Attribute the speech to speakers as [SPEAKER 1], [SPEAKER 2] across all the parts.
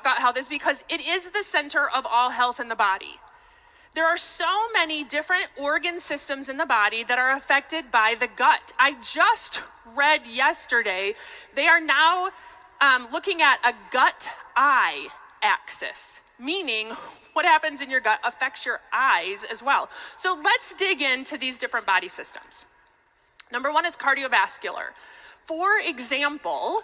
[SPEAKER 1] gut health is because it is the center of all health in the body. There are so many different organ systems in the body that are affected by the gut. I just read yesterday, they are now looking at a gut-eye axis, meaning what happens in your gut affects your eyes as well. So let's dig into these different body systems. Number one is cardiovascular. For example,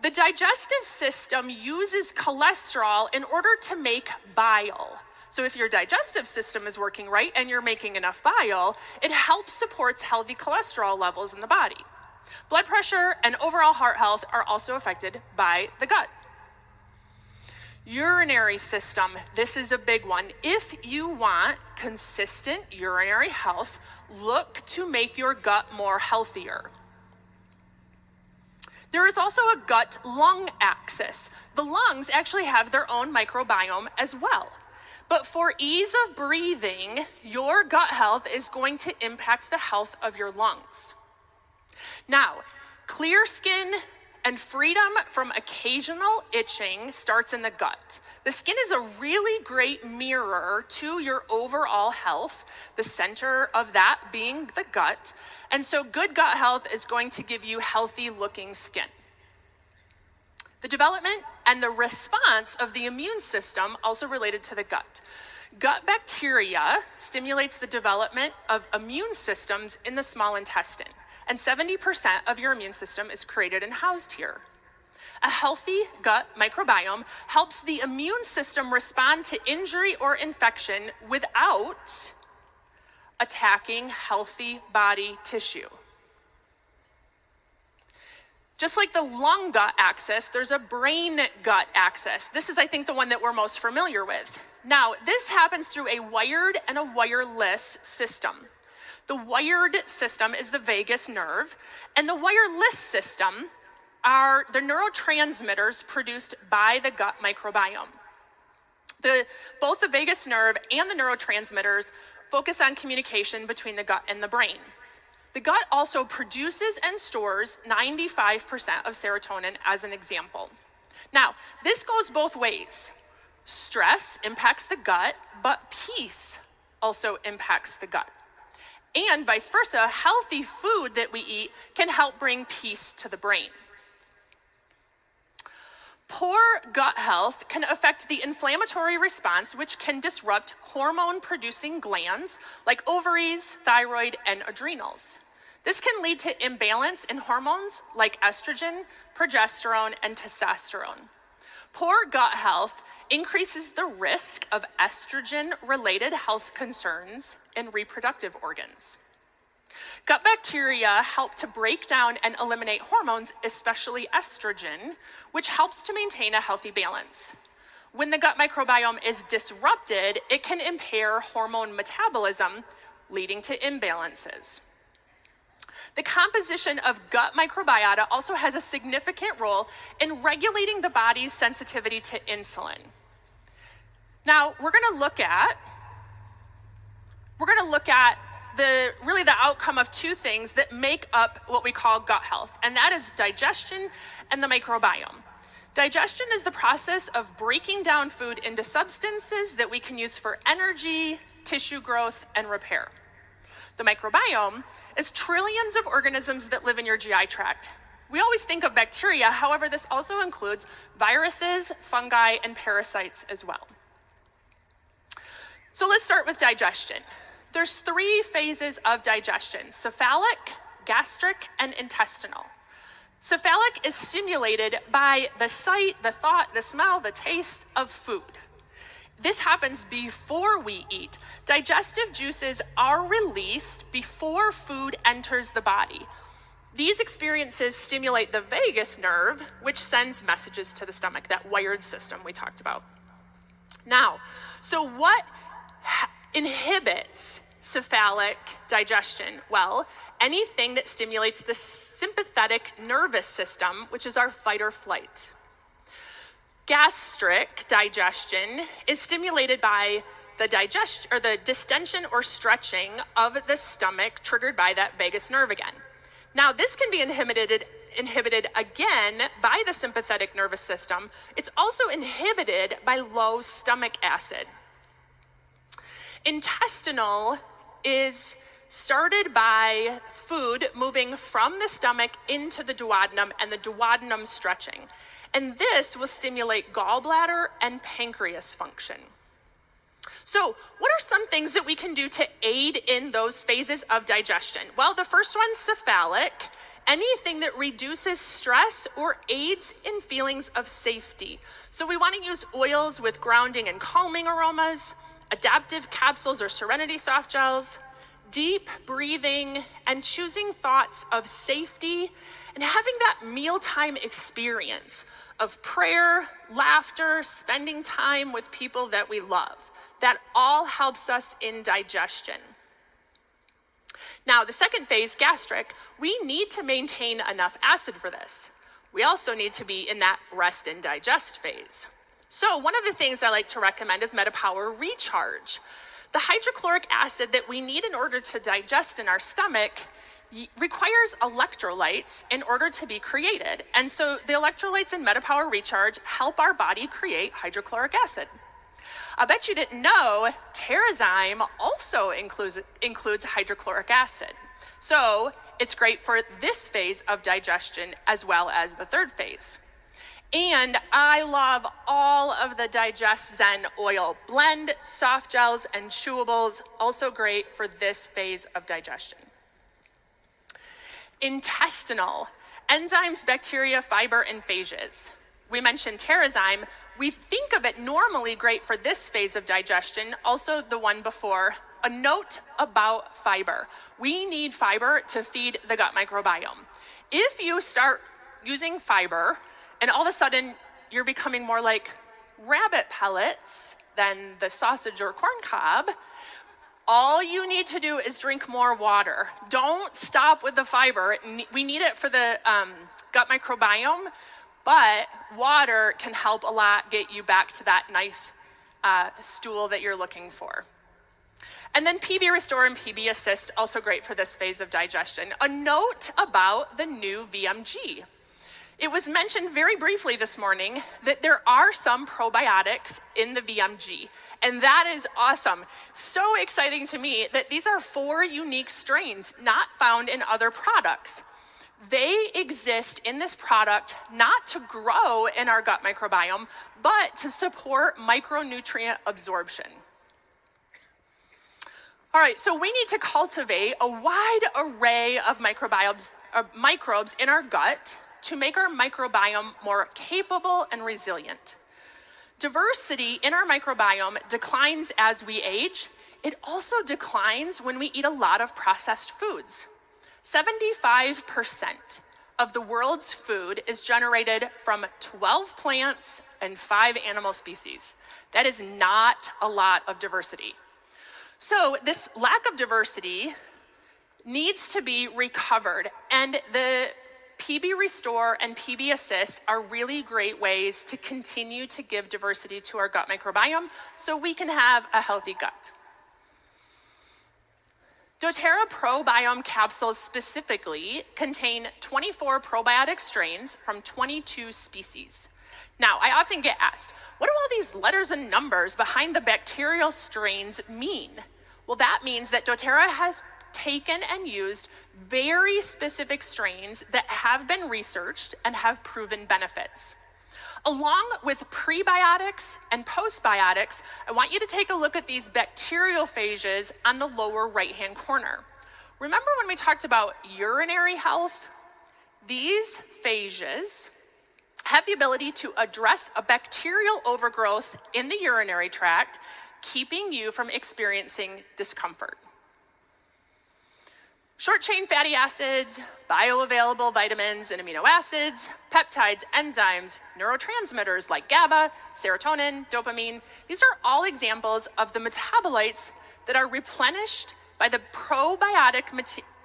[SPEAKER 1] the digestive system uses cholesterol in order to make bile. So if your digestive system is working right and you're making enough bile, it helps supports healthy cholesterol levels in the body. Blood pressure and overall heart health are also affected by the gut. Urinary system, this is a big one. If you want consistent urinary health, look to make your gut more healthier. There is also a gut-lung axis. The lungs actually have their own microbiome as well. But for ease of breathing, your gut health is going to impact the health of your lungs. Now, clear skin and freedom from occasional itching starts in the gut. The skin is a really great mirror to your overall health, the center of that being the gut. And so good gut health is going to give you healthy looking skin. The development and the response of the immune system also related to the gut. Gut bacteria stimulates the development of immune systems in the small intestine, and 70% of your immune system is created and housed here. A healthy gut microbiome helps the immune system respond to injury or infection without attacking healthy body tissue. Just like the lung gut axis, there's a brain gut axis. This is, I think, the one that we're most familiar with. Now, this happens through a wired and a wireless system. The wired system is the vagus nerve, and the wireless system are the neurotransmitters produced by the gut microbiome. Both the vagus nerve and the neurotransmitters focus on communication between the gut and the brain. The gut also produces and stores 95% of serotonin as an example. Now, this goes both ways. Stress impacts the gut, but peace also impacts the gut. And vice versa, healthy food that we eat can help bring peace to the brain. Poor gut health can affect the inflammatory response, which can disrupt hormone-producing glands like ovaries, thyroid, and adrenals. This can lead to imbalance in hormones like estrogen, progesterone, and testosterone. Poor gut health increases the risk of estrogen-related health concerns in reproductive organs. Gut bacteria help to break down and eliminate hormones, especially estrogen, which helps to maintain a healthy balance. When the gut microbiome is disrupted, it can impair hormone metabolism, leading to imbalances. The composition of gut microbiota also has a significant role in regulating the body's sensitivity to insulin. Now, we're going to look at the outcome of two things that make up what we call gut health, and that is digestion and the microbiome. Digestion is the process of breaking down food into substances that we can use for energy, tissue growth, and repair. The microbiome is trillions of organisms that live in your GI tract. We always think of bacteria, however, this also includes viruses, fungi, and parasites as well. So let's start with digestion. There's 3 phases of digestion: cephalic, gastric, and intestinal. Cephalic is stimulated by the sight, the thought, the smell, the taste of food. This happens before we eat. Digestive juices are released before food enters the body. These experiences stimulate the vagus nerve, which sends messages to the stomach, that wired system we talked about. Now, so what inhibits cephalic digestion? Well, anything that stimulates the sympathetic nervous system, which is our fight or flight. Gastric digestion is stimulated by the digestion or the distension or stretching of the stomach triggered by that vagus nerve again. Now, this can be inhibited again by the sympathetic nervous system. It's also inhibited by low stomach acid. Intestinal is started by food moving from the stomach into the duodenum and the duodenum stretching. And this will stimulate gallbladder and pancreas function. So what are some things that we can do to aid in those phases of digestion? Well, the first one's cephalic, anything that reduces stress or aids in feelings of safety. So we want to use oils with grounding and calming aromas, adaptive capsules or serenity soft gels, deep breathing, and choosing thoughts of safety, and having that mealtime experience of prayer, laughter, spending time with people that we love. That all helps us in digestion. Now, the second phase, gastric, we need to maintain enough acid for this. We also need to be in that rest and digest phase. So one of the things I like to recommend is MetaPower Recharge. The hydrochloric acid that we need in order to digest in our stomach requires electrolytes in order to be created. And so the electrolytes in MetaPower Recharge help our body create hydrochloric acid. I bet you didn't know Terrazyme also includes hydrochloric acid. So it's great for this phase of digestion as well as the third phase. And I love all of the Digest Zen oil blend, soft gels, and chewables, also great for this phase of digestion. Intestinal, enzymes, bacteria, fiber, and phages. We mentioned Terrazyme. We think of it normally great for this phase of digestion, also the one before. A note about fiber. We need fiber to feed the gut microbiome. If you start using fiber and all of a sudden you're becoming more like rabbit pellets than the sausage or corn cob, all you need to do is drink more water. Don't stop with the fiber. We need it for the gut microbiome, but water can help a lot get you back to that nice stool that you're looking for. And then PB Restore and PB Assist, also great for this phase of digestion. A note about the new VMG. It was mentioned very briefly this morning that there are some probiotics in the VMG, and that is awesome. So exciting to me that these are 4 unique strains not found in other products. They exist in this product not to grow in our gut microbiome, but to support micronutrient absorption. All right, so we need to cultivate a wide array of microbes in our gut to make our microbiome more capable and resilient. Diversity in our microbiome declines as we age. It also declines when we eat a lot of processed foods. 75% of the world's food is generated from 12 plants and 5 animal species. That is not a lot of diversity. So this lack of diversity needs to be recovered, and the PB Restore and PB Assist are really great ways to continue to give diversity to our gut microbiome so we can have a healthy gut. doTERRA Probiome capsules specifically contain 24 probiotic strains from 22 species. Now, I often get asked, what do all these letters and numbers behind the bacterial strains mean? Well, that means that doTERRA has taken and used very specific strains that have been researched and have proven benefits. Along with prebiotics and postbiotics, I want you to take a look at these bacterial phages on the lower right-hand corner. Remember when we talked about urinary health? These phages have the ability to address a bacterial overgrowth in the urinary tract, keeping you from experiencing discomfort. Short-chain fatty acids, bioavailable vitamins and amino acids, peptides, enzymes, neurotransmitters like GABA, serotonin, dopamine. These are all examples of the metabolites that are replenished by the probiotic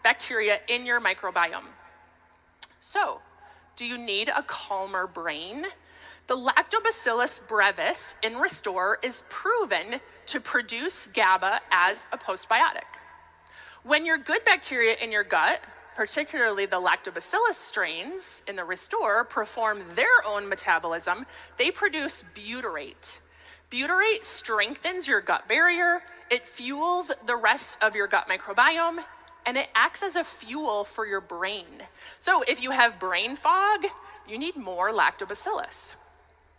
[SPEAKER 1] bacteria in your microbiome. So, do you need a calmer brain? The Lactobacillus brevis in Restore is proven to produce GABA as a postbiotic. When your good bacteria in your gut particularly the lactobacillus strains in the Restore, perform their own metabolism. They produce butyrate. Butyrate strengthens your gut barrier, it fuels the rest of your gut microbiome, and it acts as a fuel for your brain. So if you have brain fog, you need more lactobacillus.